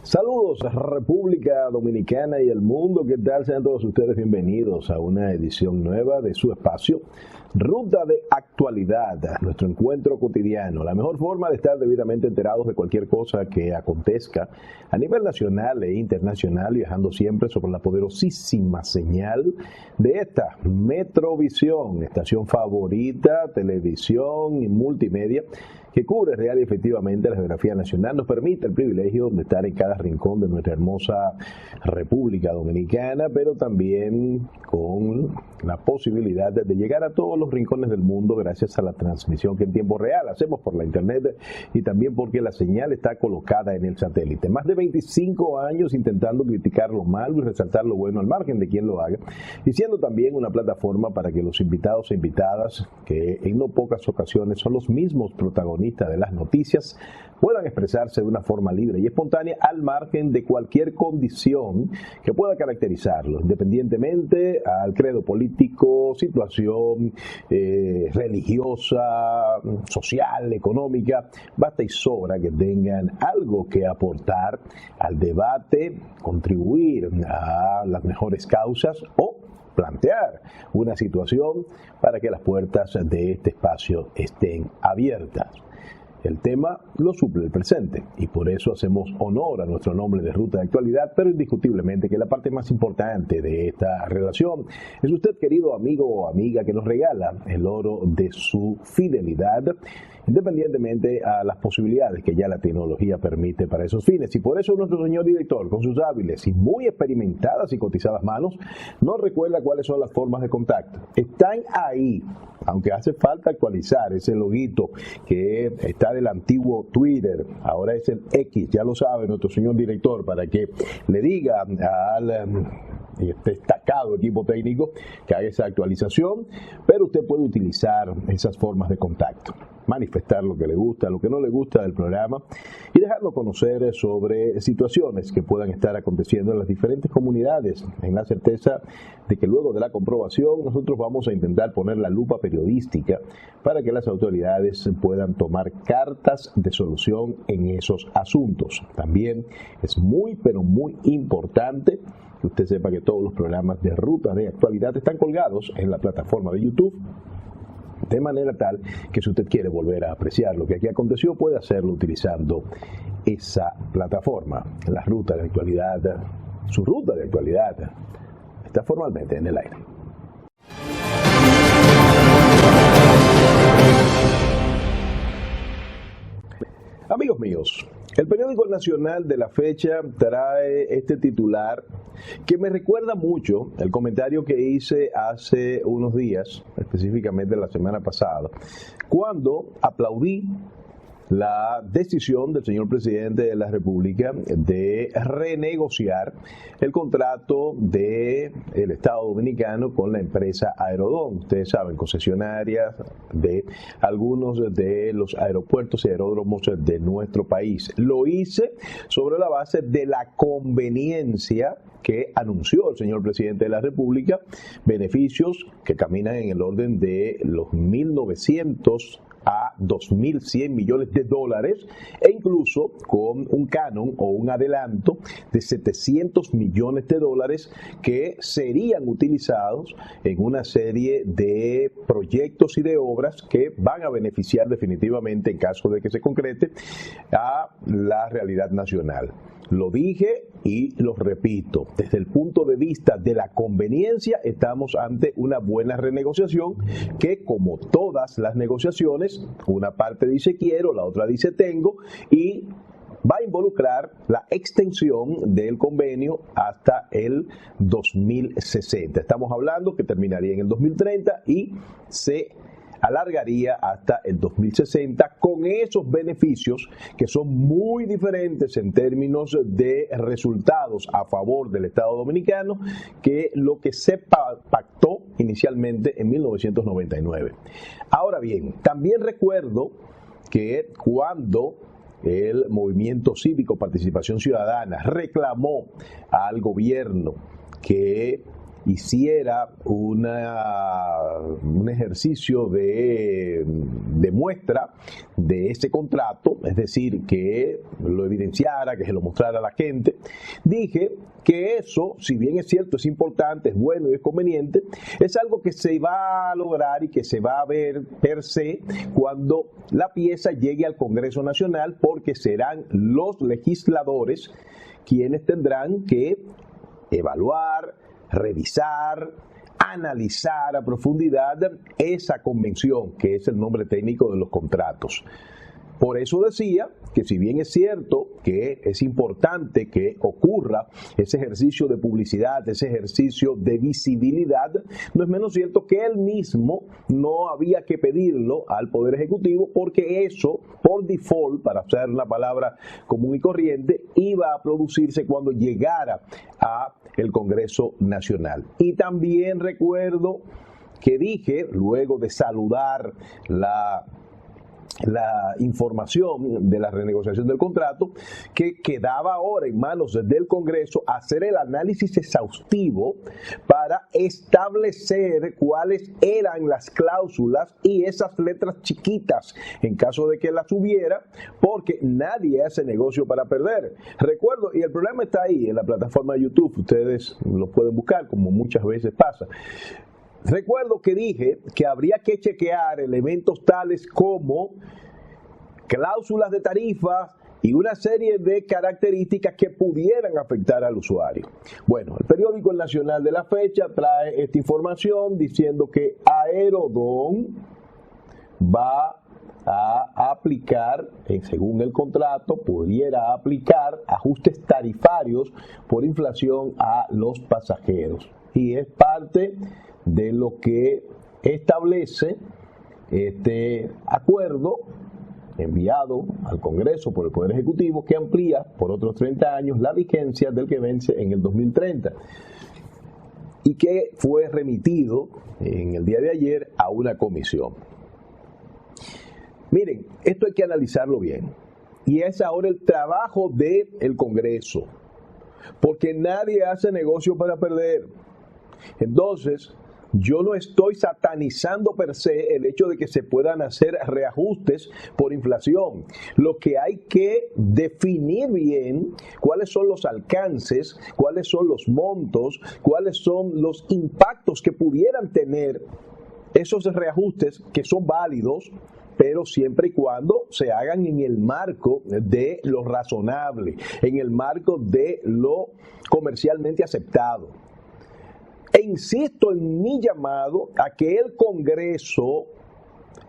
Saludos República Dominicana y el mundo, ¿qué tal? Sean todos ustedes bienvenidos a una edición nueva de su espacio Ruta de Actualidad, nuestro encuentro cotidiano, la mejor forma de estar debidamente enterados de cualquier cosa que acontezca a nivel nacional e internacional, viajando siempre sobre la poderosísima señal de esta Metrovisión, estación favorita, televisión y multimedia, que cubre real y efectivamente la geografía nacional, nos permite el privilegio de estar en cada rincón de nuestra hermosa República Dominicana, pero también con la posibilidad de llegar a todos los rincones del mundo gracias a la transmisión que en tiempo real hacemos por la internet y también porque la señal está colocada en el satélite. Más de 25 años intentando criticar lo malo y resaltar lo bueno al margen de quien lo haga, y siendo también una plataforma para que los invitados e invitadas, que en no pocas ocasiones son los mismos protagonistas de las noticias, puedan expresarse de una forma libre y espontánea al margen de cualquier condición que pueda caracterizarlo, independientemente al credo político, situación religiosa, social, económica. Basta y sobra que tengan algo que aportar al debate, contribuir a las mejores causas o plantear una situación para que las puertas de este espacio estén abiertas. El tema lo suple el presente y por eso hacemos honor a nuestro nombre de Ruta de Actualidad, pero indiscutiblemente que la parte más importante de esta relación es usted, querido amigo o amiga, que nos regala el oro de su fidelidad, independientemente a las posibilidades que ya la tecnología permite para esos fines. Y por eso nuestro señor director, con sus hábiles y muy experimentadas y cotizadas manos, nos recuerda cuáles son las formas de contacto. Están ahí, aunque hace falta actualizar ese loguito que está del antiguo Twitter, ahora es el X, ya lo sabe nuestro señor director, para que le diga al destacado equipo técnico que haga esa actualización, pero usted puede utilizar esas formas de contacto, manifestar lo que le gusta, lo que no le gusta del programa y dejarlo conocer sobre situaciones que puedan estar aconteciendo en las diferentes comunidades, en la certeza de que luego de la comprobación nosotros vamos a intentar poner la lupa periodística para que las autoridades puedan tomar cartas de solución en esos asuntos. También es muy, pero muy importante que usted sepa que todos los programas de Ruta de Actualidad están colgados en la plataforma de YouTube, de manera tal que si usted quiere volver a apreciar lo que aquí aconteció, puede hacerlo utilizando esa plataforma. La Ruta de Actualidad, su Ruta de Actualidad, está formalmente en el aire. Amigos míos, el periódico Nacional de la fecha trae este titular que me recuerda mucho el comentario que hice hace unos días, específicamente la semana pasada, cuando aplaudí la decisión del señor presidente de la República de renegociar el contrato del Estado Dominicano con la empresa Aerodón. Ustedes saben, concesionarias de algunos de los aeropuertos y aeródromos de nuestro país. Lo hice sobre la base de la conveniencia que anunció el señor presidente de la República, beneficios que caminan en el orden de los 1.900 a 2.100 millones de dólares e incluso con un canon o un adelanto de 700 millones de dólares que serían utilizados en una serie de proyectos y de obras que van a beneficiar definitivamente, en caso de que se concrete, a la realidad nacional. Lo dije y lo repito, desde el punto de vista de la conveniencia estamos ante una buena renegociación que, como todas las negociaciones, una parte dice quiero, la otra dice tengo, y va a involucrar la extensión del convenio hasta el 2060. Estamos hablando que terminaría en el 2030 y se alargaría hasta el 2060 con esos beneficios que son muy diferentes en términos de resultados a favor del Estado Dominicano que lo que se pactó inicialmente en 1999. Ahora bien, también recuerdo que cuando el Movimiento Cívico Participación Ciudadana reclamó al gobierno que hiciera un ejercicio de muestra de ese contrato, es decir, que lo evidenciara, que se lo mostrara a la gente. Dije que eso, si bien es cierto, es importante, es bueno y es conveniente, es algo que se va a lograr y que se va a ver per se cuando la pieza llegue al Congreso Nacional, porque serán los legisladores quienes tendrán que evaluar, revisar, analizar a profundidad esa convención, que es el nombre técnico de los contratos. Por eso decía que si bien es cierto que es importante que ocurra ese ejercicio de publicidad, ese ejercicio de visibilidad, no es menos cierto que él mismo no había que pedirlo al Poder Ejecutivo, porque eso, por default, para usar una palabra común y corriente, iba a producirse cuando llegara a el Congreso Nacional. Y también recuerdo que dije, luego de saludar la información de la renegociación del contrato, que quedaba ahora en manos del Congreso hacer el análisis exhaustivo para establecer cuáles eran las cláusulas y esas letras chiquitas en caso de que las hubiera, porque nadie hace negocio para perder. Recuerdo, y el problema está ahí en la plataforma de YouTube, ustedes lo pueden buscar como muchas veces pasa. Recuerdo que dije que habría que chequear elementos tales como cláusulas de tarifas y una serie de características que pudieran afectar al usuario. Bueno, el periódico El Nacional de la fecha trae esta información diciendo que Aerodón va a aplicar, según el contrato, pudiera aplicar ajustes tarifarios por inflación a los pasajeros. Y es parte de lo que establece este acuerdo enviado al Congreso por el Poder Ejecutivo, que amplía por otros 30 años la vigencia del que vence en el 2030 y que fue remitido en el día de ayer a una comisión. Miren, esto hay que analizarlo bien, y es ahora el trabajo del Congreso, porque nadie hace negocio para perder. Entonces, yo no estoy satanizando per se el hecho de que se puedan hacer reajustes por inflación. Lo que hay que definir bien cuáles son los alcances, cuáles son los montos, cuáles son los impactos que pudieran tener esos reajustes, que son válidos, pero siempre y cuando se hagan en el marco de lo razonable, en el marco de lo comercialmente aceptado. E insisto en mi llamado a que el Congreso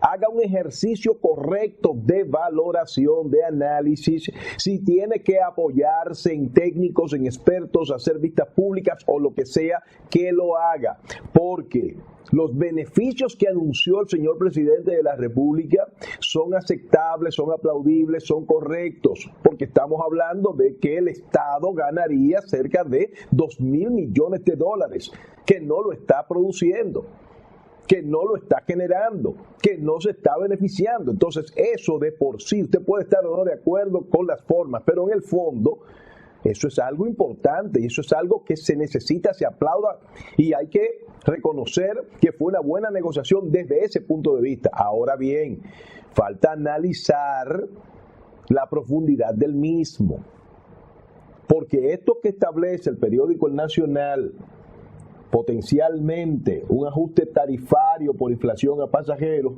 haga un ejercicio correcto de valoración, de análisis, si tiene que apoyarse en técnicos, en expertos, hacer vistas públicas o lo que sea, que lo haga, porque los beneficios que anunció el señor presidente de la República son aceptables, son aplaudibles, son correctos, porque estamos hablando de que el Estado ganaría cerca de 2.000 millones de dólares, que no lo está produciendo, que no lo está generando, que no se está beneficiando. Entonces, eso de por sí, usted puede estar o no de acuerdo con las formas, pero en el fondo, eso es algo importante y eso es algo que se necesita, se aplauda, y hay que reconocer que fue una buena negociación desde ese punto de vista. Ahora bien, falta analizar la profundidad del mismo, porque esto que establece el periódico El Nacional, potencialmente un ajuste tarifario por inflación a pasajeros,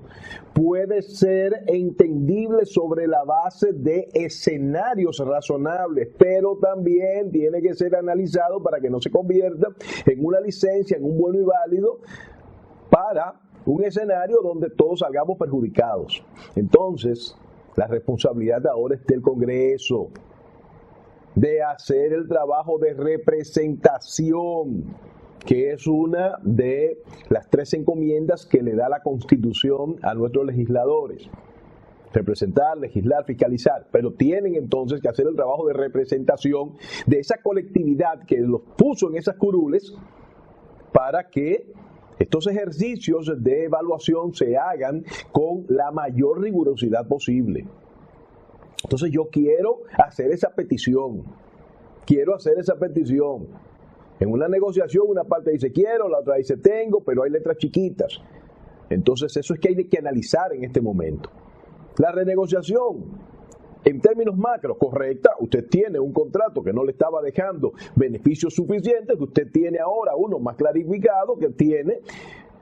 puede ser entendible sobre la base de escenarios razonables, pero también tiene que ser analizado para que no se convierta en una licencia, en un bueno y válido para un escenario donde todos salgamos perjudicados. Entonces, la responsabilidad ahora es del Congreso de hacer el trabajo de representación, que es una de las 3 encomiendas que le da la Constitución a nuestros legisladores: representar, legislar, fiscalizar. Pero tienen entonces que hacer el trabajo de representación de esa colectividad que los puso en esas curules, para que estos ejercicios de evaluación se hagan con la mayor rigurosidad posible. Entonces yo quiero hacer esa petición, En una negociación una parte dice quiero, la otra dice tengo, pero hay letras chiquitas. Entonces eso es que hay que analizar en este momento. La renegociación, en términos macro, correcta, usted tiene un contrato que no le estaba dejando beneficios suficientes, que usted tiene ahora uno más clarificado, que tiene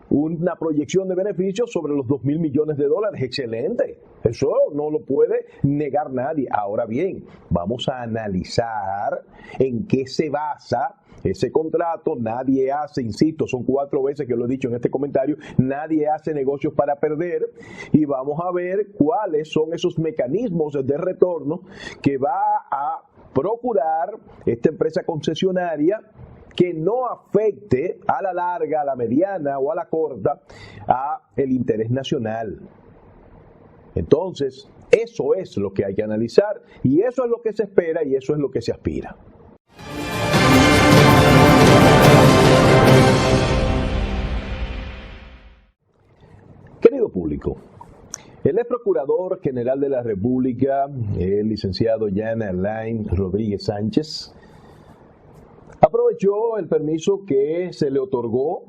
una proyección de beneficios sobre los 2.000 millones de dólares. Excelente. Eso no lo puede negar nadie. Ahora bien, vamos a analizar en qué se basa ese contrato. Nadie hace, insisto, son 4 veces que lo he dicho en este comentario, nadie hace negocios para perder, y vamos a ver cuáles son esos mecanismos de retorno que va a procurar esta empresa concesionaria, que no afecte a la larga, a la mediana o a la corta a el interés nacional. Entonces, eso es lo que hay que analizar, y eso es lo que se espera y eso es lo que se aspira. Querido público, el ex procurador general de la República, el licenciado Jan Alain Rodríguez Sánchez, aprovechó el permiso que se le otorgó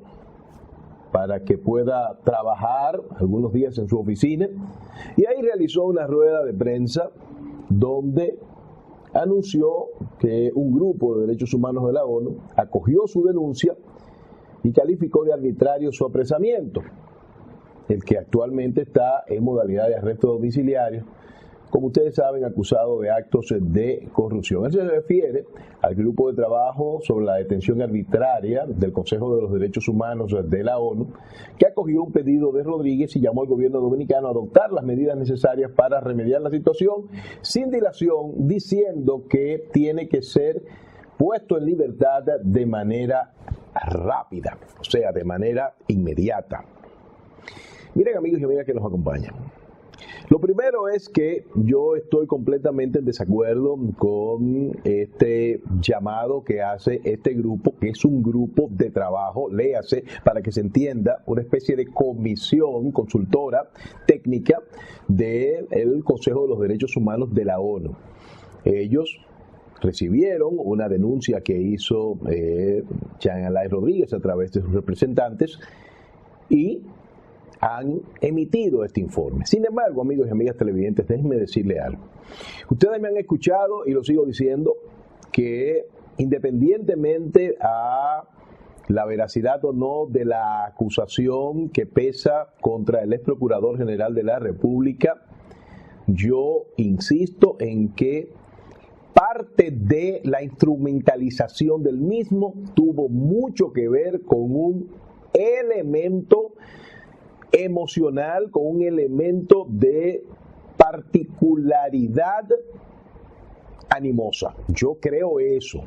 para que pueda trabajar algunos días en su oficina, y ahí realizó una rueda de prensa donde anunció que un grupo de derechos humanos de la ONU acogió su denuncia y calificó de arbitrario su apresamiento, el que actualmente está en modalidad de arresto domiciliario, como ustedes saben, acusado de actos de corrupción. Él se refiere al grupo de trabajo sobre la detención arbitraria del Consejo de los Derechos Humanos de la ONU, que acogió un pedido de Rodríguez y llamó al gobierno dominicano a adoptar las medidas necesarias para remediar la situación sin dilación, diciendo que tiene que ser puesto en libertad de manera rápida, o sea, de manera inmediata. Miren, amigos y amigas que nos acompañan, lo primero es que yo estoy completamente en desacuerdo con este llamado que hace este grupo, que es un grupo de trabajo, léase, para que se entienda, una especie de comisión consultora técnica del Consejo de los Derechos Humanos de la ONU. Ellos recibieron una denuncia que hizo Jan Alain Rodríguez a través de sus representantes y han emitido este informe. Sin embargo, amigos y amigas televidentes, déjenme decirle algo. Ustedes me han escuchado, y lo sigo diciendo, que independientemente a la veracidad o no de la acusación que pesa contra el ex procurador general de la República, yo insisto en que parte de la instrumentalización del mismo tuvo mucho que ver con un elemento emocional, con un elemento de particularidad animosa. Yo creo eso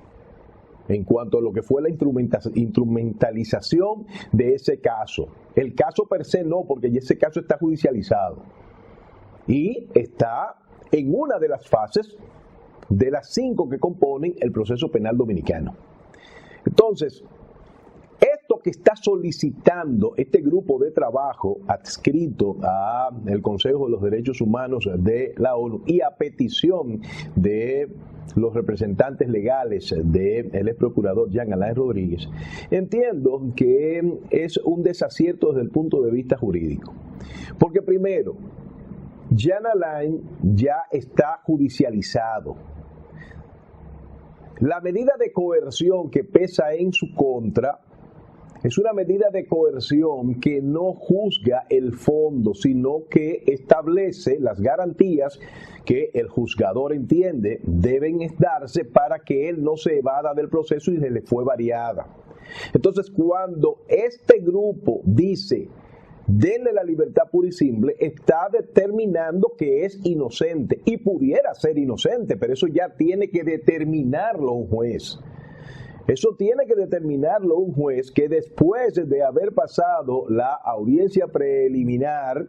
en cuanto a lo que fue la instrumentalización de ese caso. El caso per se no, porque ese caso está judicializado y está en una de las fases de las 5 que componen el proceso penal dominicano. Entonces, esto que está solicitando este grupo de trabajo adscrito al Consejo de los Derechos Humanos de la ONU y a petición de los representantes legales del ex procurador Jan Alain Rodríguez, entiendo que es un desacierto desde el punto de vista jurídico. Porque primero, Jan Alain ya está judicializado. La medida de coerción que pesa en su contra es una medida de coerción que no juzga el fondo, sino que establece las garantías que el juzgador entiende deben darse para que él no se evada del proceso y se le fue variada. Entonces, cuando este grupo dice denle la libertad pura y simple, está determinando que es inocente y pudiera ser inocente, pero eso ya tiene que determinarlo un juez. Eso tiene que determinarlo un juez que después de haber pasado la audiencia preliminar,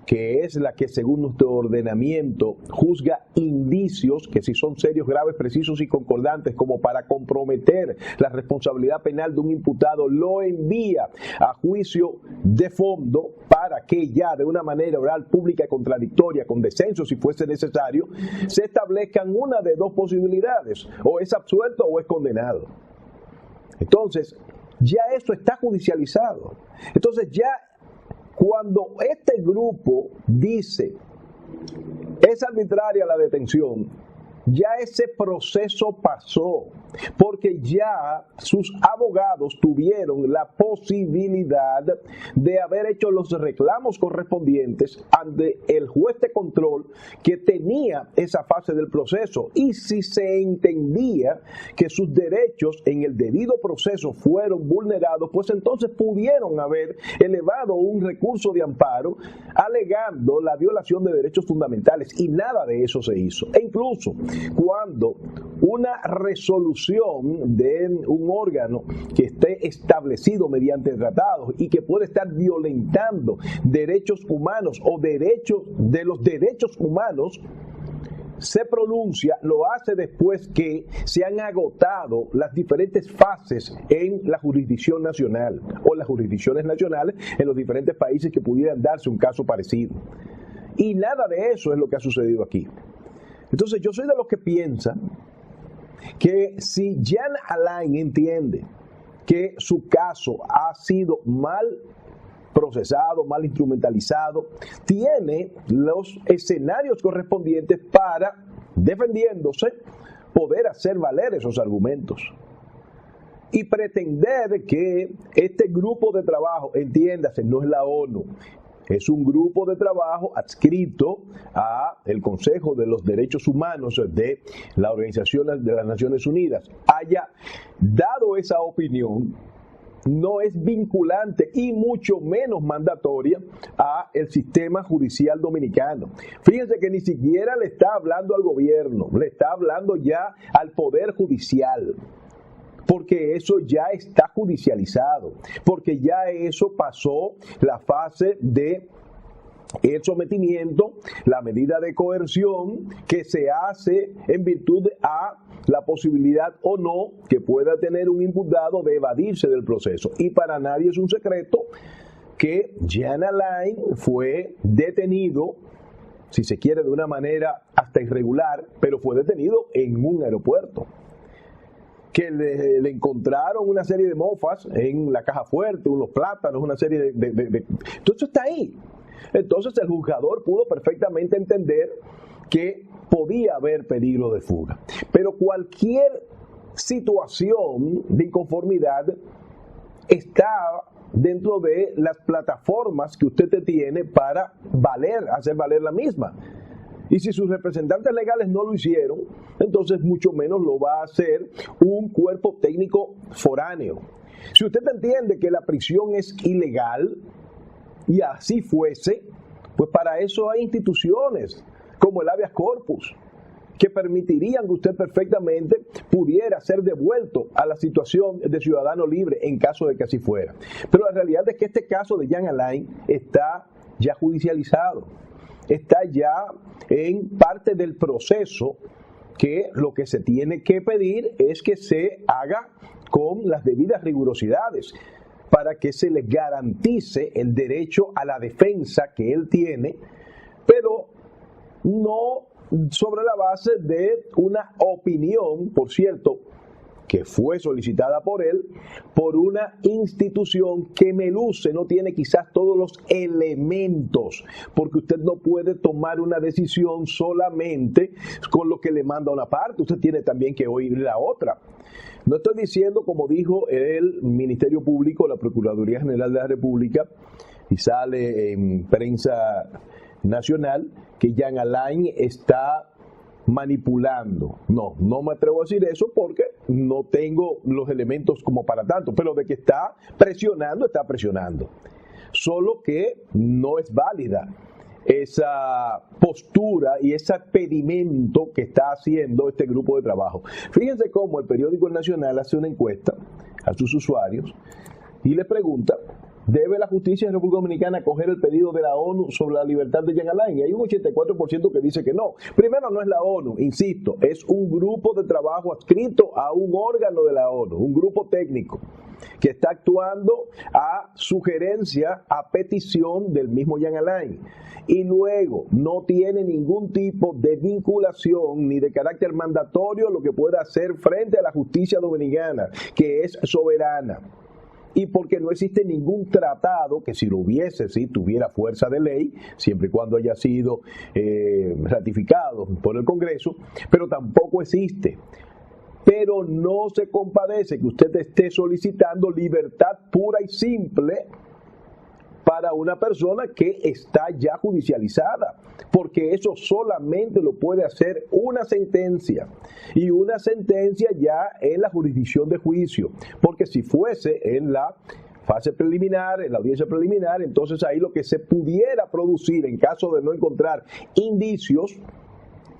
que es la que según nuestro ordenamiento juzga indicios que si son serios, graves, precisos y concordantes como para comprometer la responsabilidad penal de un imputado, lo envía a juicio de fondo para que ya de una manera oral, pública y contradictoria, con descenso si fuese necesario, se establezcan una de dos posibilidades: o es absuelto o es condenado. Entonces, ya eso está judicializado. Entonces, ya cuando este grupo dice es arbitraria la detención, ya ese proceso pasó, porque ya sus abogados tuvieron la posibilidad de haber hecho los reclamos correspondientes ante el juez de control que tenía esa fase del proceso. Y si se entendía que sus derechos en el debido proceso fueron vulnerados, pues entonces pudieron haber elevado un recurso de amparo alegando la violación de derechos fundamentales, y nada de eso se hizo. E incluso cuando una resolución de un órgano que esté establecido mediante tratados y que puede estar violentando derechos humanos o derechos de los derechos humanos, se pronuncia, lo hace después que se han agotado las diferentes fases en la jurisdicción nacional o las jurisdicciones nacionales en los diferentes países que pudieran darse un caso parecido. Y nada de eso es lo que ha sucedido aquí. Entonces yo soy de los que piensan que si Jean Alain entiende que su caso ha sido mal procesado, mal instrumentalizado, tiene los escenarios correspondientes para, defendiéndose, poder hacer valer esos argumentos. Y pretender que este grupo de trabajo, entiéndase, no es la ONU, es un grupo de trabajo adscrito a el Consejo de los Derechos Humanos de la Organización de las Naciones Unidas, haya dado esa opinión, no es vinculante y mucho menos mandatoria a el sistema judicial dominicano. Fíjense que ni siquiera le está hablando al gobierno, le está hablando ya al Poder Judicial, porque eso ya está judicializado, porque ya eso pasó la fase de el sometimiento, la medida de coerción que se hace en virtud a la posibilidad o no que pueda tener un imputado de evadirse del proceso. Y para nadie es un secreto que Jean Alain fue detenido, si se quiere de una manera hasta irregular, pero fue detenido en un aeropuerto, que le encontraron una serie de mofas en la caja fuerte, unos plátanos, una serie de... Todo eso está ahí. Entonces el juzgador pudo perfectamente entender que podía haber peligro de fuga. Pero cualquier situación de inconformidad está dentro de las plataformas que usted tiene para hacer valer la misma. Y si sus representantes legales no lo hicieron, entonces mucho menos lo va a hacer un cuerpo técnico foráneo. Si usted entiende que la prisión es ilegal, y así fuese, pues para eso hay instituciones como el habeas corpus, que permitirían que usted perfectamente pudiera ser devuelto a la situación de ciudadano libre en caso de que así fuera. Pero la realidad es que este caso de Jean Alain está ya judicializado, está ya en parte del proceso, que lo que se tiene que pedir es que se haga con las debidas rigurosidades para que se le garantice el derecho a la defensa que él tiene, pero no sobre la base de una opinión, por cierto, que fue solicitada por él, por una institución que meluce, no tiene quizás todos los elementos, porque usted no puede tomar una decisión solamente con lo que le manda una parte, usted tiene también que oír la otra. No estoy diciendo, como dijo el Ministerio Público, la Procuraduría General de la República, y sale en prensa nacional, que Jean Alain está manipulando. No me atrevo a decir eso porque no tengo los elementos como para tanto, pero de que está presionando. Solo que no es válida esa postura y ese pedimento que está haciendo este grupo de trabajo. Fíjense cómo el periódico El Nacional hace una encuesta a sus usuarios y le pregunta: ¿debe la justicia de la República Dominicana acoger el pedido de la ONU sobre la libertad de Jean Alain? Y hay un 84% que dice que no. Primero, no es la ONU, insisto, es un grupo de trabajo adscrito a un órgano de la ONU, un grupo técnico. que está actuando a sugerencia, a petición del mismo Jean Alain. Y luego no tiene ningún tipo de vinculación ni de carácter mandatorio lo que pueda hacer frente a la justicia dominicana, que es soberana. Y porque no existe ningún tratado que, si lo hubiese, sí, tuviera fuerza de ley, siempre y cuando haya sido ratificado por el Congreso, pero tampoco existe. Pero no se compadece que usted esté solicitando libertad pura y simple para una persona que está ya judicializada, porque eso solamente lo puede hacer una sentencia, y una sentencia ya en la jurisdicción de juicio, porque si fuese en la fase preliminar, en la audiencia preliminar, entonces ahí lo que se pudiera producir en caso de no encontrar indicios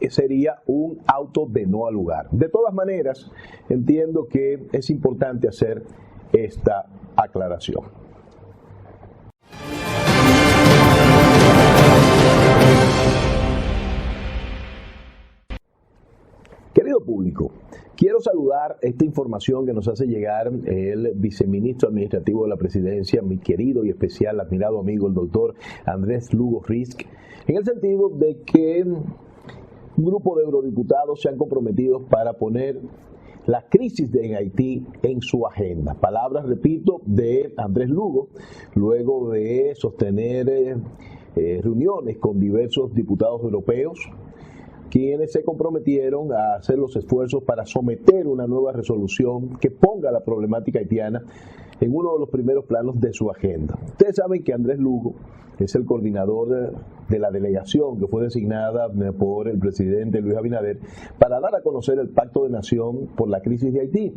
sería un auto de no al lugar. De todas maneras, entiendo que es importante hacer esta aclaración. Querido público, quiero saludar esta información que nos hace llegar el viceministro administrativo de la presidencia, mi querido y especial admirado amigo, el doctor Andrés Lugo Risk, en el sentido de que un grupo de eurodiputados se han comprometido para poner la crisis en Haití en su agenda. Palabras, repito, de Andrés Lugo, luego de sostener reuniones con diversos diputados europeos, quienes se comprometieron a hacer los esfuerzos para someter una nueva resolución que ponga la problemática haitiana en uno de los primeros planos de su agenda. Ustedes saben que Andrés Lugo es el coordinador de la delegación que fue designada por el presidente Luis Abinader para dar a conocer el Pacto de Nación por la crisis de Haití,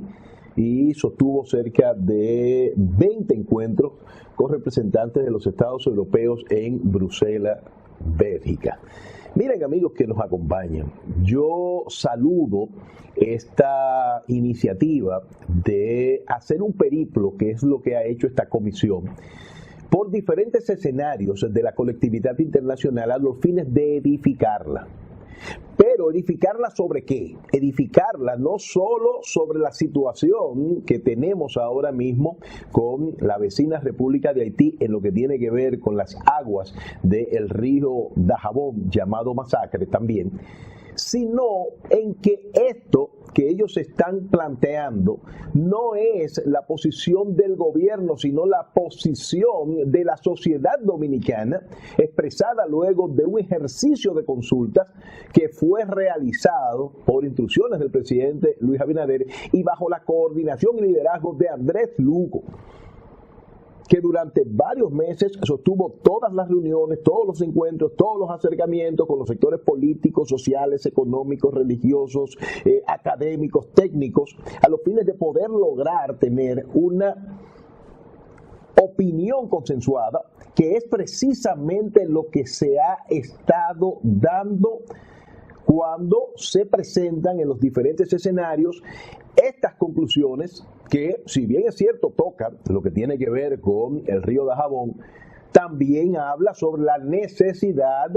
y sostuvo cerca de 20 encuentros con representantes de los estados europeos en Bruselas, Bélgica. Miren, amigos que nos acompañan, yo saludo esta iniciativa de hacer un periplo, que es lo que ha hecho esta comisión, por diferentes escenarios de la colectividad internacional a los fines de edificarla. Pero edificarla sobre qué? Edificarla no solo sobre la situación que tenemos ahora mismo con la vecina República de Haití en lo que tiene que ver con las aguas del río Dajabón, llamado Masacre también, sino en que esto que ellos están planteando no es la posición del gobierno, sino la posición de la sociedad dominicana, expresada luego de un ejercicio de consultas que fue realizado por instrucciones del presidente Luis Abinader y bajo la coordinación y liderazgo de Andrés Lugo, que durante varios meses sostuvo todas las reuniones, todos los encuentros, todos los acercamientos con los sectores políticos, sociales, económicos, religiosos, académicos, técnicos, a los fines de poder lograr tener una opinión consensuada, que es precisamente lo que se ha estado dando cuando se presentan en los diferentes escenarios estas conclusiones que, si bien es cierto, tocan lo que tiene que ver con el río Dajabón, también habla sobre la necesidad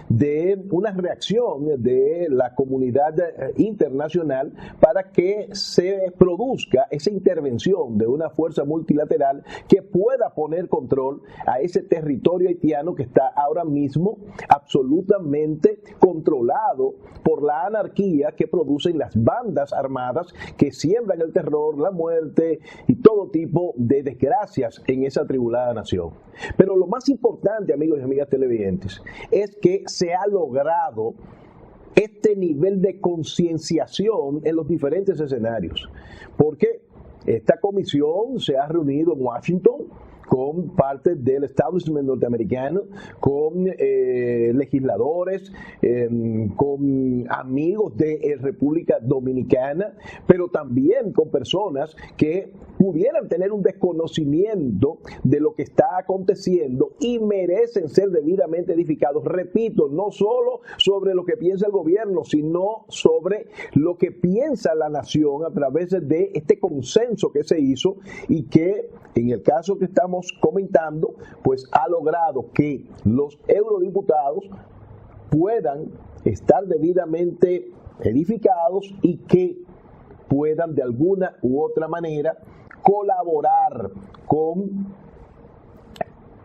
de una reacción de la comunidad internacional para que se produzca esa intervención de una fuerza multilateral que pueda poner control a ese territorio haitiano que está ahora mismo absolutamente controlado por la anarquía que producen las bandas armadas que siembran el terror, la muerte y todo tipo de desgracias en esa atribulada nación. Pero lo más importante, amigos y amigas televidentes, es que se ha logrado este nivel de concienciación en los diferentes escenarios, porque esta comisión se ha reunido en Washington con parte del establishment norteamericano, con legisladores, con amigos de República Dominicana, pero también con personas que pudieran tener un desconocimiento de lo que está aconteciendo y merecen ser debidamente edificados. Repito, no solo sobre lo que piensa el gobierno, sino sobre lo que piensa la nación a través de este consenso que se hizo y que, en el caso que estamos comentando, pues ha logrado que los eurodiputados puedan estar debidamente edificados y que puedan de alguna u otra manera colaborar con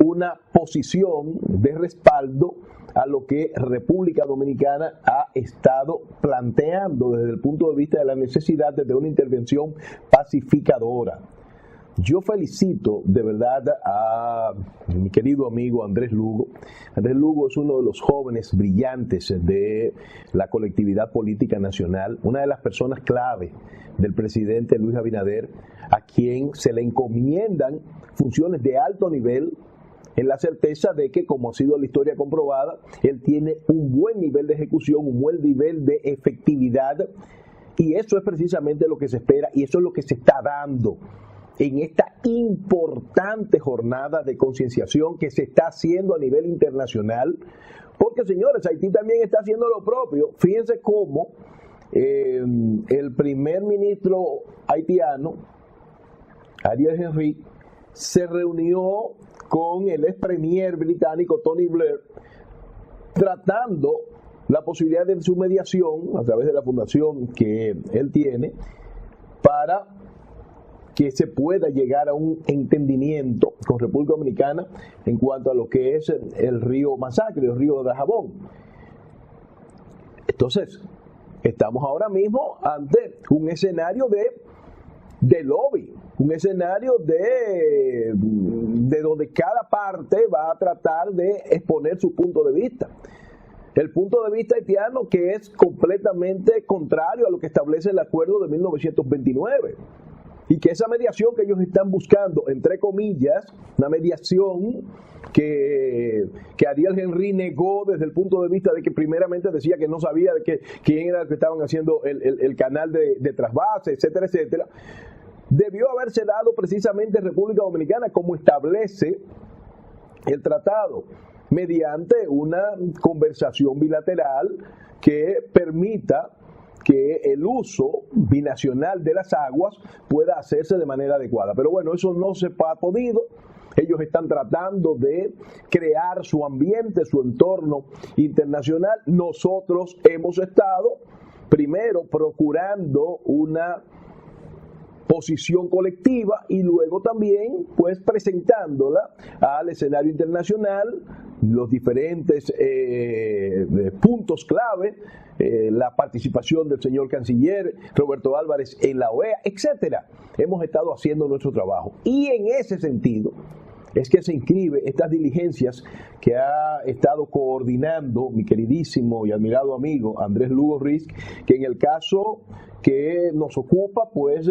una posición de respaldo a lo que República Dominicana ha estado planteando desde el punto de vista de la necesidad de una intervención pacificadora. Yo felicito de verdad a mi querido amigo Andrés Lugo. Andrés Lugo es uno de los jóvenes brillantes de la colectividad política nacional, una de las personas clave del presidente Luis Abinader, a quien se le encomiendan funciones de alto nivel, en la certeza de que, como ha sido la historia comprobada, él tiene un buen nivel de ejecución, un buen nivel de efectividad, y eso es precisamente lo que se espera y eso es lo que se está dando en esta importante jornada de concienciación que se está haciendo a nivel internacional, porque, señores, Haití también está haciendo lo propio. Fíjense cómo el primer ministro haitiano, Ariel Henry, se reunió con el ex premier británico Tony Blair, tratando la posibilidad de su mediación a través de la fundación que él tiene para que se pueda llegar a un entendimiento con República Dominicana en cuanto a lo que es el río Masacre, el río Dajabón. Entonces, estamos ahora mismo ante un escenario de lobby, un escenario de donde cada parte va a tratar de exponer su punto de vista. El punto de vista haitiano, que es completamente contrario a lo que establece el acuerdo de 1929. Y que esa mediación que ellos están buscando, entre comillas, una mediación que Ariel Henry negó desde el punto de vista de que primeramente decía que no sabía de quién era el que estaban haciendo el canal de trasvase, etcétera, etcétera, debió haberse dado precisamente en República Dominicana, como establece el tratado, mediante una conversación bilateral que permita que el uso binacional de las aguas pueda hacerse de manera adecuada. Pero bueno, eso no se ha podido. Ellos están tratando de crear su ambiente, su entorno internacional. Nosotros hemos estado primero procurando una posición colectiva y luego también pues presentándola al escenario internacional, los diferentes puntos clave, la participación del señor canciller Roberto Álvarez en la OEA, etcétera. Hemos estado haciendo nuestro trabajo y en ese sentido es que se inscribe estas diligencias que ha estado coordinando mi queridísimo y admirado amigo Andrés Lugo Risk, que en el caso que nos ocupa, pues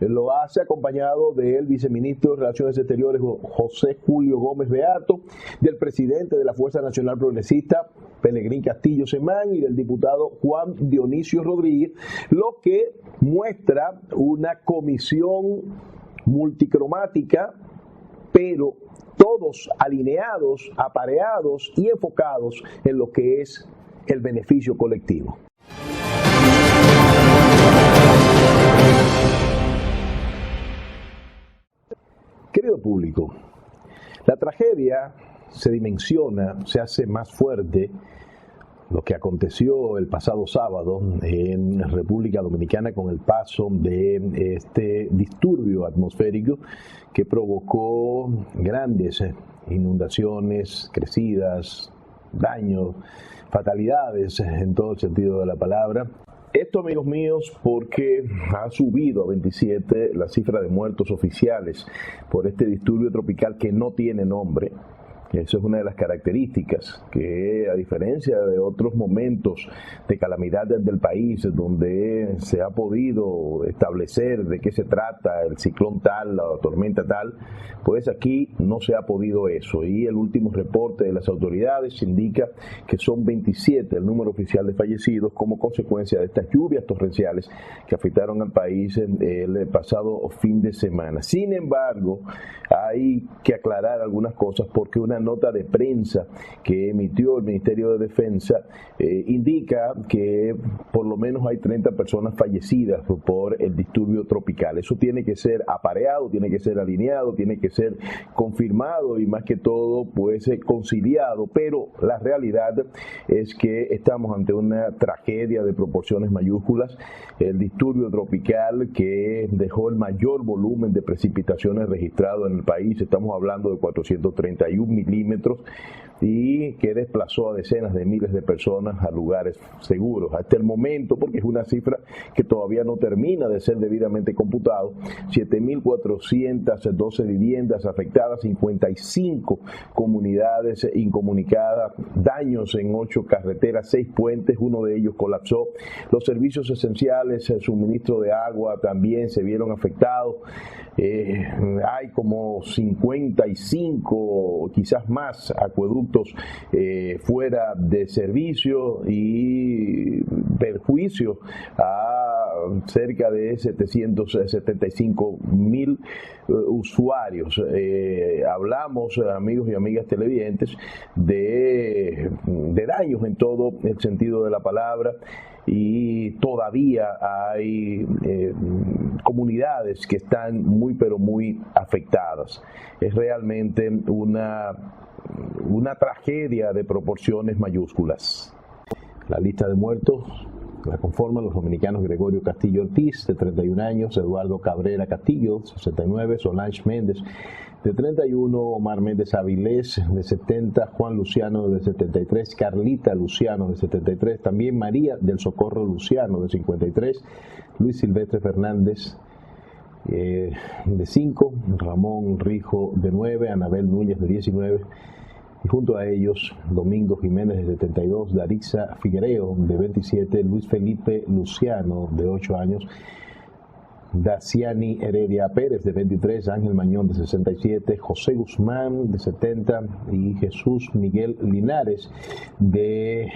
lo hace acompañado del viceministro de Relaciones Exteriores José Julio Gómez Beato, del presidente de la Fuerza Nacional Progresista Pelegrín Castillo Semán y del diputado Juan Dionisio Rodríguez, lo que muestra una comisión multicromática, pero todos alineados, apareados y enfocados en lo que es el beneficio colectivo. Querido público, la tragedia se dimensiona, se hace más fuerte lo que aconteció el pasado sábado en República Dominicana con el paso de este disturbio atmosférico que provocó grandes inundaciones, crecidas, daños, fatalidades en todo el sentido de la palabra. Esto, amigos míos, porque ha subido a 27 la cifra de muertos oficiales por este disturbio tropical que no tiene nombre. Eso es una de las características que, a diferencia de otros momentos de calamidades del país donde se ha podido establecer de qué se trata el ciclón tal, la tormenta tal, pues aquí no se ha podido eso. Y el último reporte de las autoridades indica que son 27 el número oficial de fallecidos como consecuencia de estas lluvias torrenciales que afectaron al país el pasado fin de semana. Sin embargo, hay que aclarar algunas cosas porque una una nota de prensa que emitió el Ministerio de Defensa indica que por lo menos hay 30 personas fallecidas por el disturbio tropical. Eso tiene que ser apareado, tiene que ser alineado, tiene que ser confirmado y más que todo pues conciliado, pero la realidad es que estamos ante una tragedia de proporciones mayúsculas. El disturbio tropical que dejó el mayor volumen de precipitaciones registrado en el país, estamos hablando de 431 milímetros, y que desplazó a decenas de miles de personas a lugares seguros. Hasta el momento, porque es una cifra que todavía no termina de ser debidamente computado, 7.412 viviendas afectadas, 55 comunidades incomunicadas, daños en 8 carreteras, 6 puentes, uno de ellos colapsó. Los servicios esenciales, el suministro de agua también se vieron afectados. Hay como 55, quizás más, acueductos fuera de servicio y perjuicio a cerca de 775.000 usuarios. Hablamos, amigos y amigas televidentes, de daños en todo el sentido de la palabra, y todavía hay comunidades que están muy pero muy afectadas. Es realmente una tragedia de proporciones mayúsculas. La lista de muertos la conforman los dominicanos Gregorio Castillo Ortiz, de 31 años, Eduardo Cabrera Castillo, 69, Solange Méndez, de 31, Omar Méndez Avilés, de 70, Juan Luciano, de 73, Carlita Luciano, de 73, también María del Socorro Luciano, de 53, Luis Silvestre Fernández, de 5, Ramón Rijo, de 9, Anabel Núñez, de 19, y junto a ellos Domingo Jiménez, de 72, Darixa Figuereo, de 27, Luis Felipe Luciano, de 8 años, Daciani Heredia Pérez, de 23, Ángel Mañón, de 67, José Guzmán, de 70, y Jesús Miguel Linares, de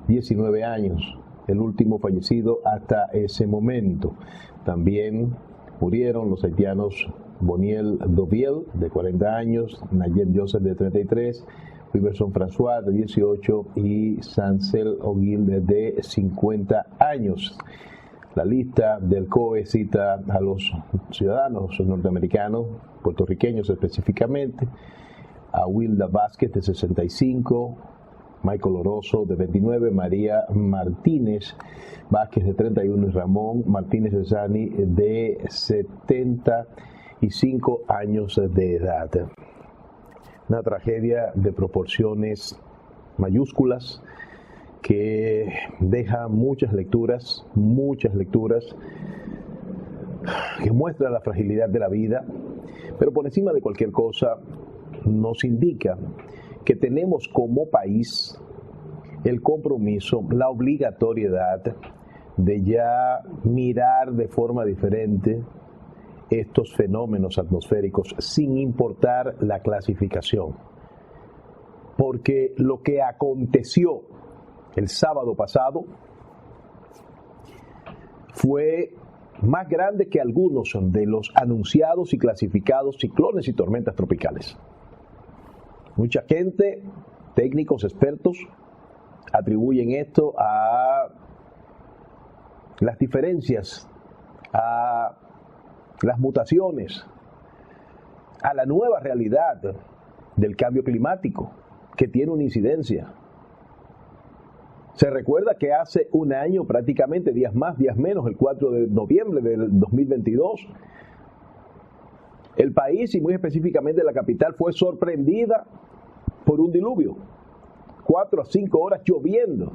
19 años, el último fallecido hasta ese momento. También murieron los haitianos Boniel Doviel, de 40 años, Nayet Joseph, de 33, Riverson François, de 18, y Sancel Oguil, de 50 años. La lista del COE cita a los ciudadanos norteamericanos, puertorriqueños específicamente, a Wilda Vázquez, de 65, Michael Orozo, de 29, María Martínez Vázquez, de 31, y Ramón Martínez de Sani, de 75 años de edad. Una tragedia de proporciones mayúsculas que deja muchas lecturas que muestran la fragilidad de la vida, pero por encima de cualquier cosa nos indica que tenemos como país el compromiso, la obligatoriedad de ya mirar de forma diferente estos fenómenos atmosféricos sin importar la clasificación. Porque lo que aconteció el sábado pasado fue más grande que algunos de los anunciados y clasificados ciclones y tormentas tropicales. Mucha gente, técnicos, expertos, atribuyen esto a las diferencias, a las mutaciones, a la nueva realidad del cambio climático que tiene una incidencia. Se recuerda que hace un año, prácticamente, días más, días menos, el 4 de noviembre del 2022, el país y muy específicamente la capital fue sorprendida por un diluvio, 4 a 5 horas lloviendo,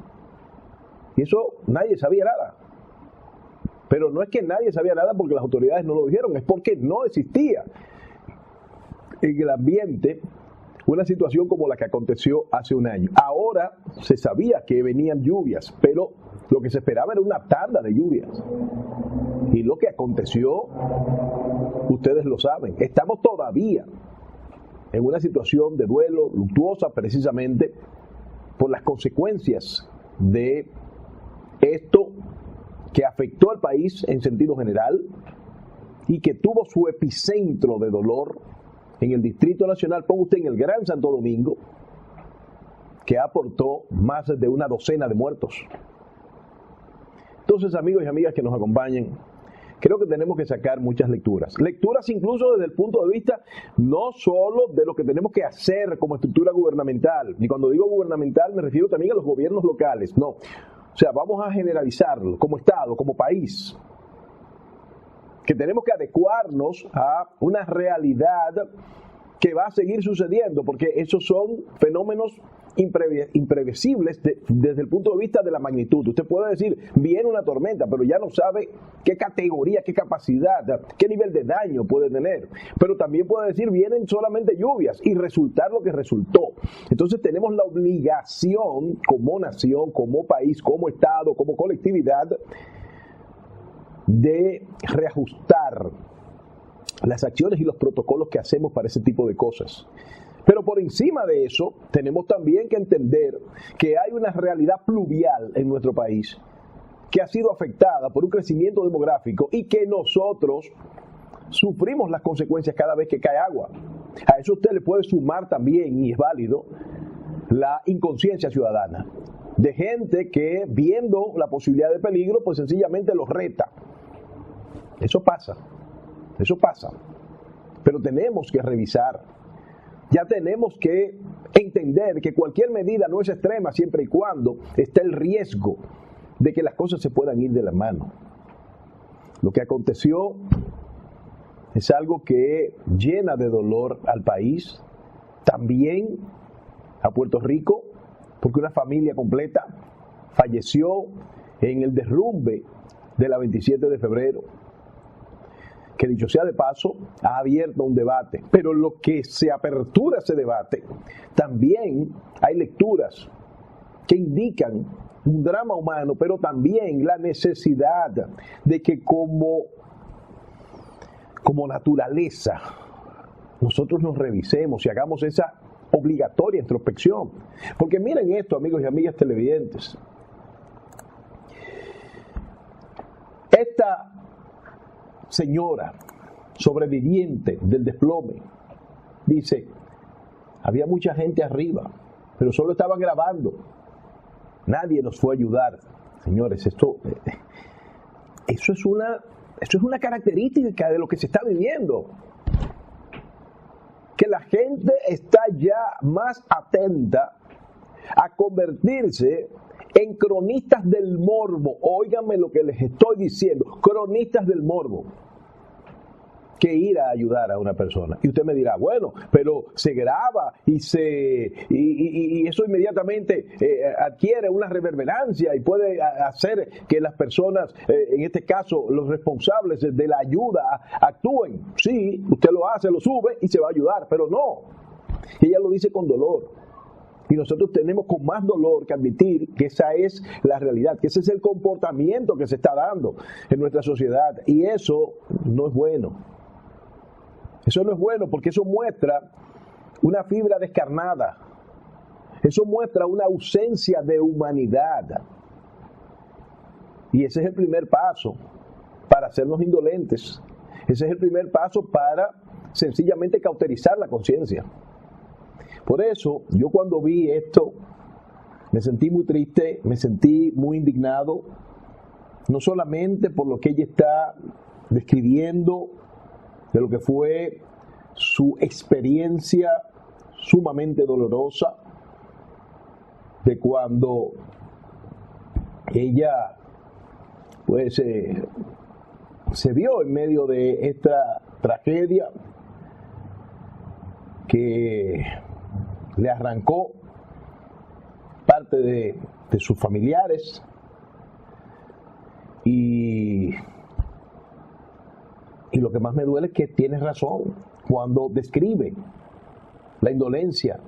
y eso nadie sabía nada. Pero no es que nadie sabía nada porque las autoridades no lo dijeron, es porque no existía en el ambiente una situación como la que aconteció hace un año. Ahora se sabía que venían lluvias, pero lo que se esperaba era una tanda de lluvias. Y lo que aconteció, ustedes lo saben, estamos todavía en una situación de duelo luctuosa precisamente por las consecuencias de esto que afectó al país en sentido general y que tuvo su epicentro de dolor en el Distrito Nacional, ponga usted en el Gran Santo Domingo, que aportó más de una docena de muertos. Entonces, amigos y amigas que nos acompañen, creo que tenemos que sacar muchas lecturas. Lecturas incluso desde el punto de vista no solo de lo que tenemos que hacer como estructura gubernamental. Y cuando digo gubernamental me refiero también a los gobiernos locales. No, o sea, vamos a generalizarlo como Estado, como país. Que tenemos que adecuarnos a una realidad que va a seguir sucediendo, porque esos son fenómenos imprevisibles desde el punto de vista de la magnitud. Usted puede decir, viene una tormenta, pero ya no sabe qué categoría, qué capacidad, qué nivel de daño puede tener. Pero también puede decir, vienen solamente lluvias y resultar lo que resultó. Entonces tenemos la obligación como nación, como país, como Estado, como colectividad, de reajustar las acciones y los protocolos que hacemos para ese tipo de cosas. Pero por encima de eso, tenemos también que entender que hay una realidad pluvial en nuestro país que ha sido afectada por un crecimiento demográfico y que nosotros sufrimos las consecuencias cada vez que cae agua. A eso usted le puede sumar también, y es válido, la inconsciencia ciudadana de gente que, viendo la posibilidad de peligro, pues sencillamente los reta. Eso pasa. Pero tenemos que revisar. Ya tenemos que entender que cualquier medida no es extrema siempre y cuando esté el riesgo de que las cosas se puedan ir de la mano. Lo que aconteció es algo que llena de dolor al país, también a Puerto Rico, porque una familia completa falleció en el derrumbe de la 27 de febrero. Que dicho sea de paso, ha abierto un debate, pero lo que se apertura ese debate, también hay lecturas que indican un drama humano, pero también la necesidad de que como naturaleza nosotros nos revisemos y hagamos esa obligatoria introspección. Porque miren esto, amigos y amigas televidentes. Esta señora sobreviviente del desplome dice, había mucha gente arriba, pero solo estaban grabando. Nadie nos fue a ayudar. Señores, eso es una característica de lo que se está viviendo. Que la gente está ya más atenta a convertirse en cronistas del morbo. Óiganme lo que les estoy diciendo, cronistas del morbo, que ir a ayudar a una persona. Y usted me dirá, bueno, pero se graba y eso inmediatamente adquiere una reverberancia y puede hacer que las personas, en este caso los responsables de la ayuda, actúen. Sí, usted lo hace, lo sube y se va a ayudar, pero no. Ella lo dice con dolor. Y nosotros tenemos con más dolor que admitir que esa es la realidad, que ese es el comportamiento que se está dando en nuestra sociedad. Y eso no es bueno. Eso no es bueno porque eso muestra una fibra descarnada. Eso muestra una ausencia de humanidad. Y ese es el primer paso para hacernos indolentes. Ese es el primer paso para sencillamente cauterizar la conciencia. Por eso, yo cuando vi esto, me sentí muy triste, me sentí muy indignado, no solamente por lo que ella está describiendo, de lo que fue su experiencia sumamente dolorosa, de cuando ella pues se vio en medio de esta tragedia que le arrancó parte de sus familiares y lo que más me duele es que tiene razón cuando describe la indolencia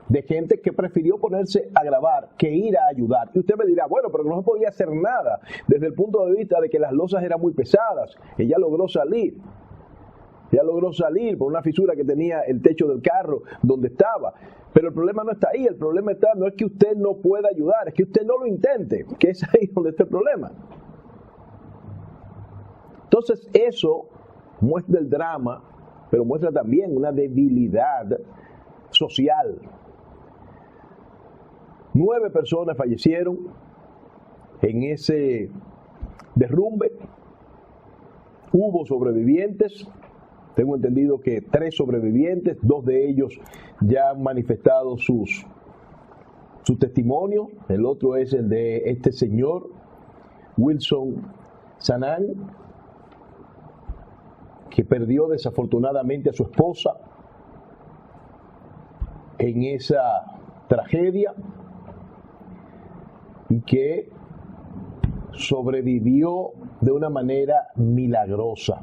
de gente que prefirió ponerse a grabar que ir a ayudar. Y usted me dirá, bueno, pero no se podía hacer nada desde el punto de vista de que las losas eran muy pesadas. Ella logró salir. Ya logró salir por una fisura que tenía el techo del carro donde estaba. Pero el problema no está ahí, el problema está, no es que usted no pueda ayudar, es que usted no lo intente, que es ahí donde está el problema. Entonces eso muestra el drama pero muestra también una debilidad social. 9 personas fallecieron en ese derrumbe. Hubo sobrevivientes. Tengo entendido que 3 sobrevivientes, 2 de ellos ya han manifestado su testimonio. El otro es el de este señor, Wilson Sanán, que perdió desafortunadamente a su esposa en esa tragedia y que sobrevivió de una manera milagrosa.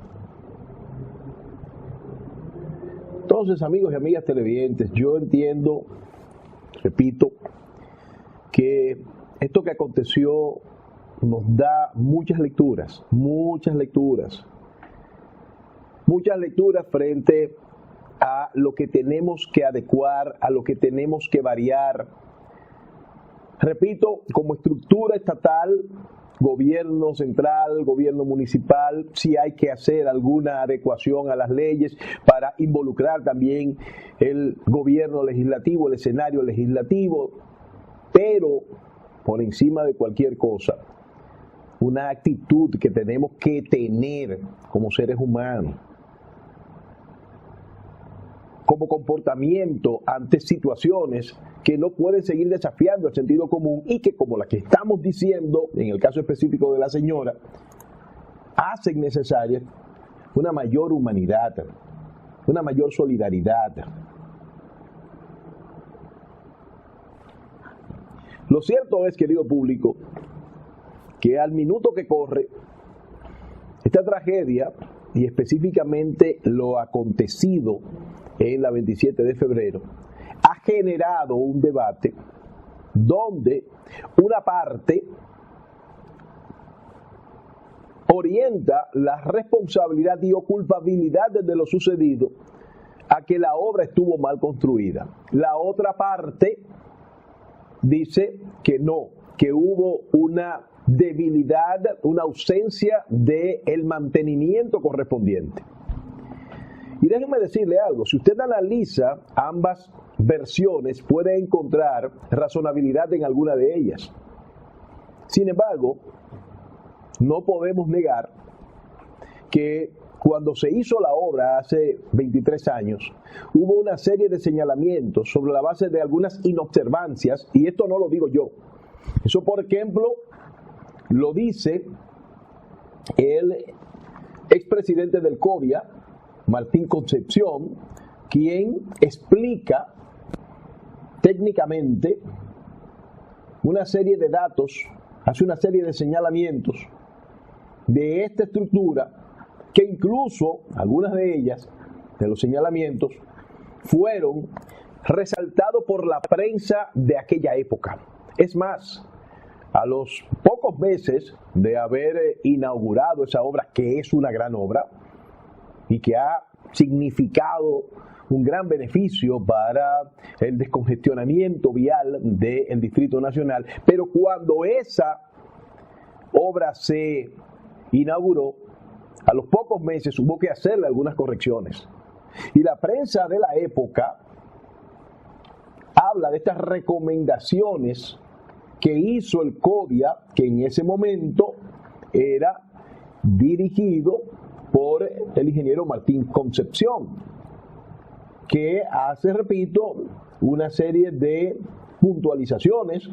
Entonces, amigos y amigas televidentes, yo entiendo, repito, que esto que aconteció nos da muchas lecturas frente a lo que tenemos que adecuar, a lo que tenemos que variar. Repito, como estructura estatal, gobierno central, gobierno municipal, si hay que hacer alguna adecuación a las leyes para involucrar también el gobierno legislativo, el escenario legislativo, pero por encima de cualquier cosa, una actitud que tenemos que tener como seres humanos, como comportamiento ante situaciones que no pueden seguir desafiando el sentido común y que, como la que estamos diciendo, en el caso específico de la señora, hacen necesaria una mayor humanidad, una mayor solidaridad. Lo cierto es, querido público, que al minuto que corre, esta tragedia, y específicamente lo acontecido en la 27 de febrero, ha generado un debate donde una parte orienta la responsabilidad y o culpabilidad de lo sucedido a que la obra estuvo mal construida. La otra parte dice que no, que hubo una debilidad, una ausencia del mantenimiento correspondiente. Y déjenme decirle algo, si usted analiza ambas versiones, puede encontrar razonabilidad en alguna de ellas. Sin embargo, no podemos negar que cuando se hizo la obra hace 23 años, hubo una serie de señalamientos sobre la base de algunas inobservancias, y esto no lo digo yo. Eso, por ejemplo, lo dice el expresidente del CODIA, Martín Concepción, quien explica técnicamente una serie de datos, hace una serie de señalamientos de esta estructura que incluso algunas de ellas, de los señalamientos, fueron resaltados por la prensa de aquella época. Es más, a los pocos meses de haber inaugurado esa obra, que es una gran obra y que ha significado un gran beneficio para el descongestionamiento vial del Distrito Nacional, pero cuando esa obra se inauguró, a los pocos meses hubo que hacerle algunas correcciones. Y la prensa de la época habla de estas recomendaciones que hizo el CODIA, que en ese momento era dirigido por el ingeniero Martín Concepción, que hace, repito, una serie de puntualizaciones.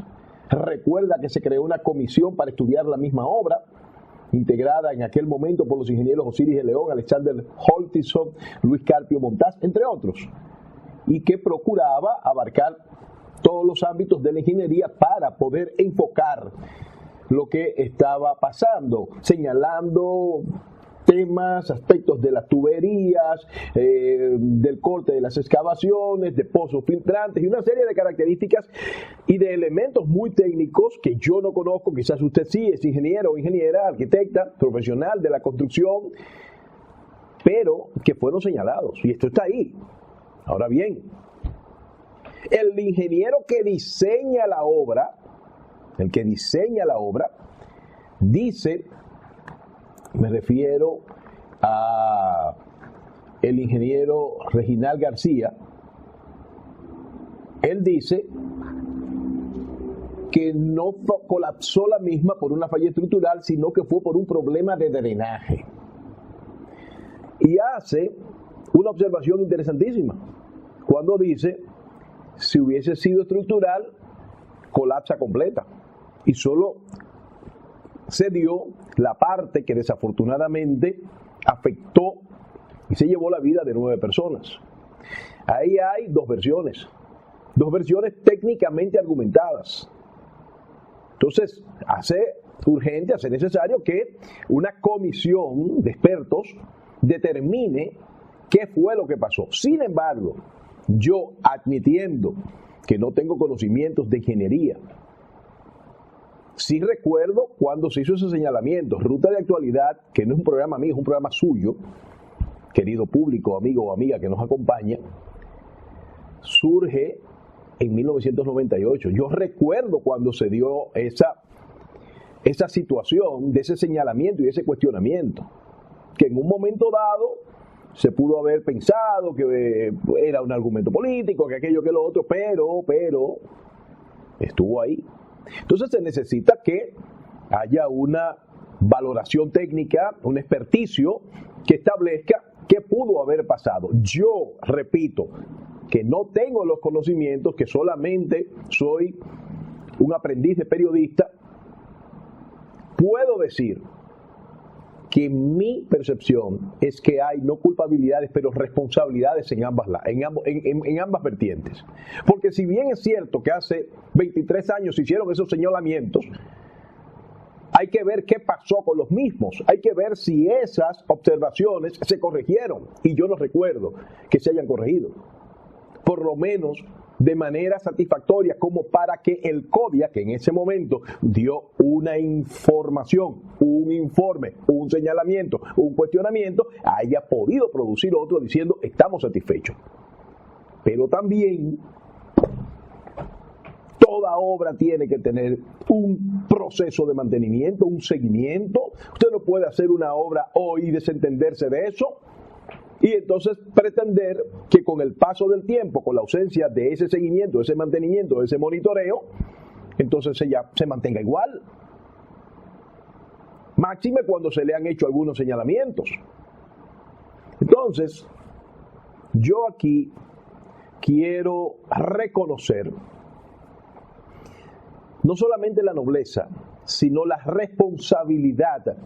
Recuerda que se creó una comisión para estudiar la misma obra, integrada en aquel momento por los ingenieros Osiris de León, Alexander Holtison, Luis Carpio Montaz, entre otros, y que procuraba abarcar todos los ámbitos de la ingeniería para poder enfocar lo que estaba pasando, señalando temas, aspectos de las tuberías, del corte de las excavaciones, de pozos filtrantes y una serie de características y de elementos muy técnicos que yo no conozco. Quizás usted sí es ingeniero o ingeniera, arquitecta, profesional de la construcción, pero que fueron señalados y esto está ahí. Ahora bien, el ingeniero que diseña la obra, dice, me refiero a el ingeniero Reginald García, él dice que no colapsó la misma por una falla estructural, sino que fue por un problema de drenaje. Y hace una observación interesantísima cuando dice, si hubiese sido estructural, colapsa completa. Y solo se dio la parte que desafortunadamente afectó y se llevó la vida de 9 personas. Ahí hay dos versiones técnicamente argumentadas. Entonces, hace necesario que una comisión de expertos determine qué fue lo que pasó. Sin embargo, yo admitiendo que no tengo conocimientos de ingeniería, sí recuerdo cuando se hizo ese señalamiento. Ruta de Actualidad, que no es un programa mío, es un programa suyo, querido público, amigo o amiga que nos acompaña, surge en 1998. Yo recuerdo cuando se dio esa situación de ese señalamiento y ese cuestionamiento, que en un momento dado se pudo haber pensado que era un argumento político, que aquello, que lo otro, pero estuvo ahí. Entonces se necesita que haya una valoración técnica, un experticio que establezca qué pudo haber pasado. Yo repito que no tengo los conocimientos, que solamente soy un aprendiz de periodista. Puedo decir que mi percepción es que hay no culpabilidades, pero responsabilidades en ambas vertientes. Porque si bien es cierto que hace 23 años se hicieron esos señalamientos, hay que ver qué pasó con los mismos, hay que ver si esas observaciones se corrigieron, y yo no recuerdo que se hayan corregido, por lo menos de manera satisfactoria, como para que el CODIA, que en ese momento dio una información, un informe, un señalamiento, un cuestionamiento, haya podido producir otro diciendo estamos satisfechos. Pero también toda obra tiene que tener un proceso de mantenimiento, un seguimiento. Usted no puede hacer una obra hoy y desentenderse de eso, y entonces pretender que con el paso del tiempo, con la ausencia de ese seguimiento, de ese mantenimiento, de ese monitoreo, entonces se mantenga igual. Máxime cuando se le han hecho algunos señalamientos. Entonces, yo aquí quiero reconocer no solamente la nobleza, sino la responsabilidad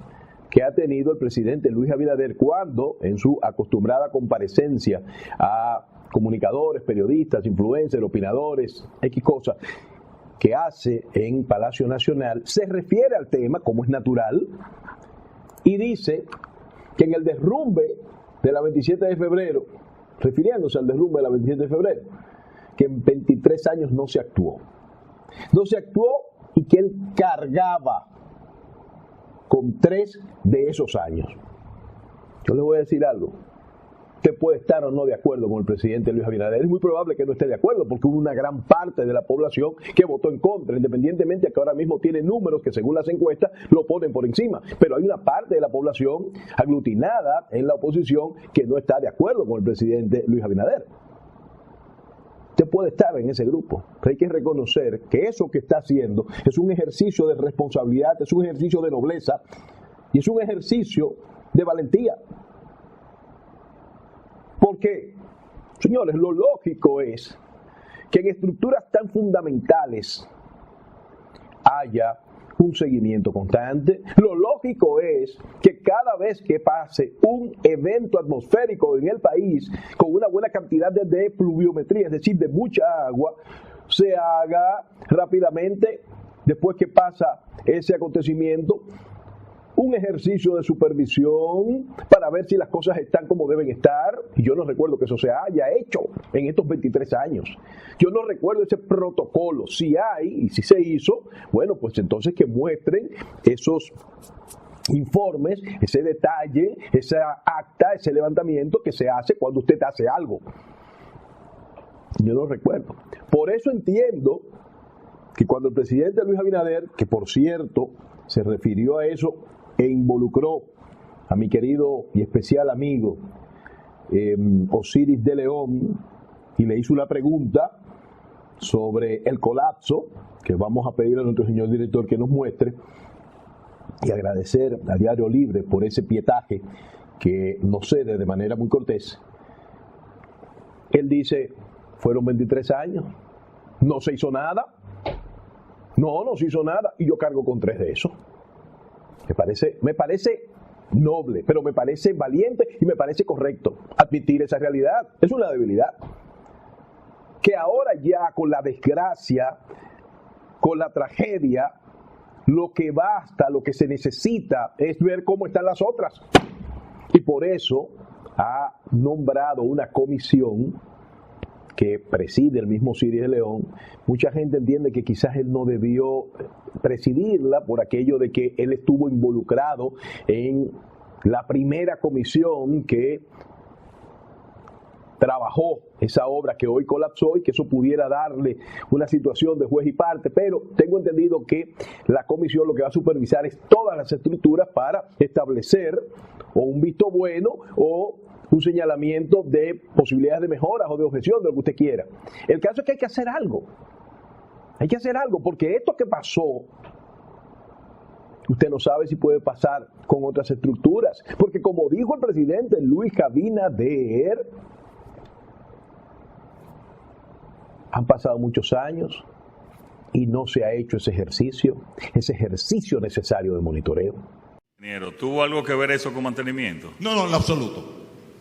que ha tenido el presidente Luis Abinader cuando, en su acostumbrada comparecencia a comunicadores, periodistas, influencers, opinadores, X cosas, que hace en Palacio Nacional, se refiere al tema, como es natural, y dice que en el derrumbe de la 27 de febrero, refiriéndose al derrumbe de la 27 de febrero, que en 23 años no se actuó. No se actuó y que él cargaba con 3 de esos años. Yo le voy a decir algo. Usted puede estar o no de acuerdo con el presidente Luis Abinader. Es muy probable que no esté de acuerdo porque hubo una gran parte de la población que votó en contra, independientemente de que ahora mismo tiene números que según las encuestas lo ponen por encima. Pero hay una parte de la población aglutinada en la oposición que no está de acuerdo con el presidente Luis Abinader. Usted puede estar en ese grupo, pero hay que reconocer que eso que está haciendo es un ejercicio de responsabilidad, es un ejercicio de nobleza y es un ejercicio de valentía. Porque, señores, lo lógico es que en estructuras tan fundamentales haya un seguimiento constante. Lo lógico es que cada vez que pase un evento atmosférico en el país con una buena cantidad de pluviometría, es decir, de mucha agua, se haga rápidamente, después que pasa ese acontecimiento, un ejercicio de supervisión para ver si las cosas están como deben estar. Y yo no recuerdo que eso se haya hecho en estos 23 años. Yo no recuerdo ese protocolo. Si hay y si se hizo, bueno, pues entonces que muestren esos informes, ese detalle, esa acta, ese levantamiento que se hace cuando usted hace algo. Yo no recuerdo. Por eso entiendo que cuando el presidente Luis Abinader, que por cierto se refirió a eso e involucró a mi querido y especial amigo Osiris de León y le hizo una pregunta sobre el colapso, que vamos a pedir a nuestro señor director que nos muestre, y agradecer a Diario Libre por ese pietaje que nos cede de manera muy cortés. Él dice, fueron 23 años, no se hizo nada, no se hizo nada, y yo cargo con 3 de esos. Me parece noble, pero me parece valiente y me parece correcto admitir esa realidad. Es una debilidad. Que ahora ya con la desgracia, con la tragedia, lo que basta, lo que se necesita es ver cómo están las otras. Y por eso ha nombrado una comisión que preside el mismo Osiris de León. Mucha gente entiende que quizás él no debió presidirla por aquello de que él estuvo involucrado en la primera comisión que trabajó esa obra que hoy colapsó y que eso pudiera darle una situación de juez y parte, pero tengo entendido que la comisión lo que va a supervisar es todas las estructuras para establecer o un visto bueno o un señalamiento de posibilidades de mejoras o de objeción, de lo que usted quiera. El caso es que hay que hacer algo. Hay que hacer algo, porque esto que pasó, usted no sabe si puede pasar con otras estructuras. Porque como dijo el presidente Luis Abinader, han pasado muchos años y no se ha hecho ese ejercicio necesario de monitoreo. Ingeniero, ¿tuvo algo que ver eso con mantenimiento? No, en lo absoluto.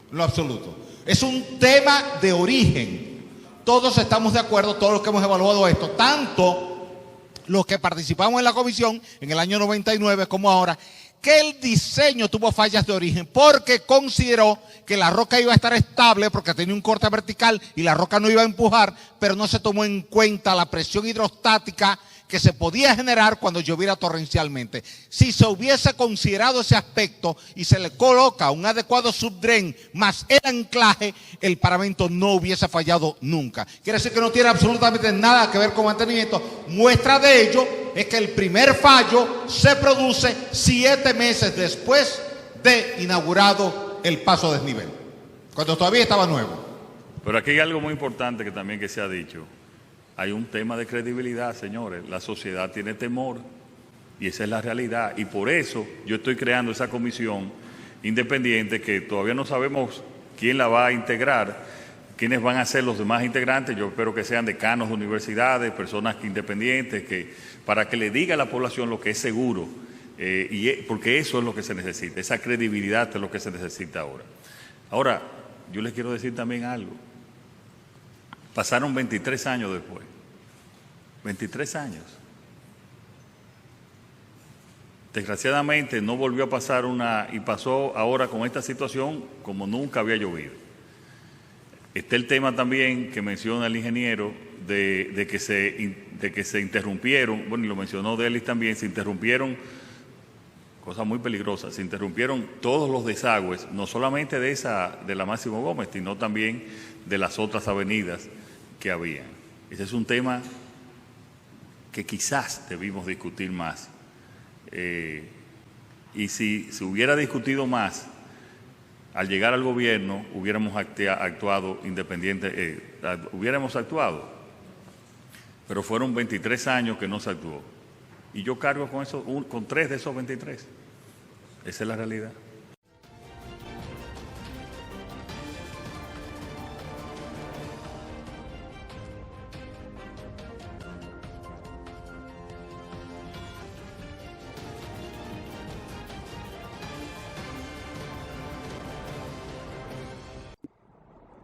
En lo absoluto. Es un tema de origen. Todos estamos de acuerdo, todos los que hemos evaluado esto, tanto los que participamos en la comisión en el año 99 como ahora, que el diseño tuvo fallas de origen porque consideró que la roca iba a estar estable porque tenía un corte vertical y la roca no iba a empujar, pero no se tomó en cuenta la presión hidrostática que se podía generar cuando lloviera torrencialmente. Si se hubiese considerado ese aspecto y se le coloca un adecuado subdren más el anclaje, el paramento no hubiese fallado nunca. Quiere decir que no tiene absolutamente nada que ver con mantenimiento. Muestra de ello es que el primer fallo se produce 7 meses después de inaugurado el paso a desnivel, cuando todavía estaba nuevo. Pero aquí hay algo muy importante que también que se ha dicho. Hay un tema de credibilidad, señores. La sociedad tiene temor y esa es la realidad. Y por eso yo estoy creando esa comisión independiente que todavía no sabemos quién la va a integrar, quiénes van a ser los demás integrantes. Yo espero que sean decanos de universidades, personas independientes, para que le diga a la población lo que es seguro, porque eso es lo que se necesita, esa credibilidad es lo que se necesita ahora. Ahora, yo les quiero decir también algo. Pasaron 23 años después. 23 años. Desgraciadamente no volvió a pasar y pasó ahora con esta situación como nunca había llovido. Está el tema también que menciona el ingeniero de que se interrumpieron, bueno, y lo mencionó Delis también, se interrumpieron, cosa muy peligrosa, se interrumpieron todos los desagües, no solamente de la Máximo Gómez, sino también de las otras avenidas que había. Ese es un tema que quizás debimos discutir más. Y si se hubiera discutido más, al llegar al gobierno hubiéramos actuado hubiéramos actuado. Pero fueron 23 años que no se actuó. Y yo cargo con eso, con 3 de esos 23. Esa es la realidad.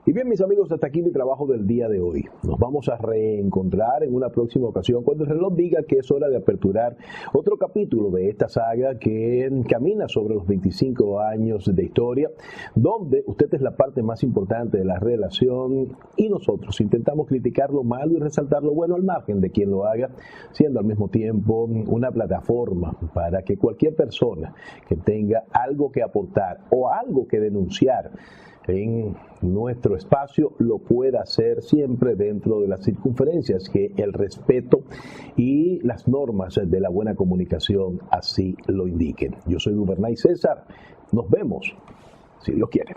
Y bien, mis amigos, hasta aquí mi trabajo del día de hoy. Nos vamos a reencontrar en una próxima ocasión cuando el reloj diga que es hora de aperturar otro capítulo de esta saga que camina sobre los 25 años de historia, donde usted es la parte más importante de la relación y nosotros intentamos criticar lo malo y resaltar lo bueno al margen de quien lo haga, siendo al mismo tiempo una plataforma para que cualquier persona que tenga algo que aportar o algo que denunciar en nuestro espacio lo pueda hacer siempre dentro de las circunferencias que el respeto y las normas de la buena comunicación así lo indiquen. Yo soy Duvernay César. Nos vemos, si Dios quiere.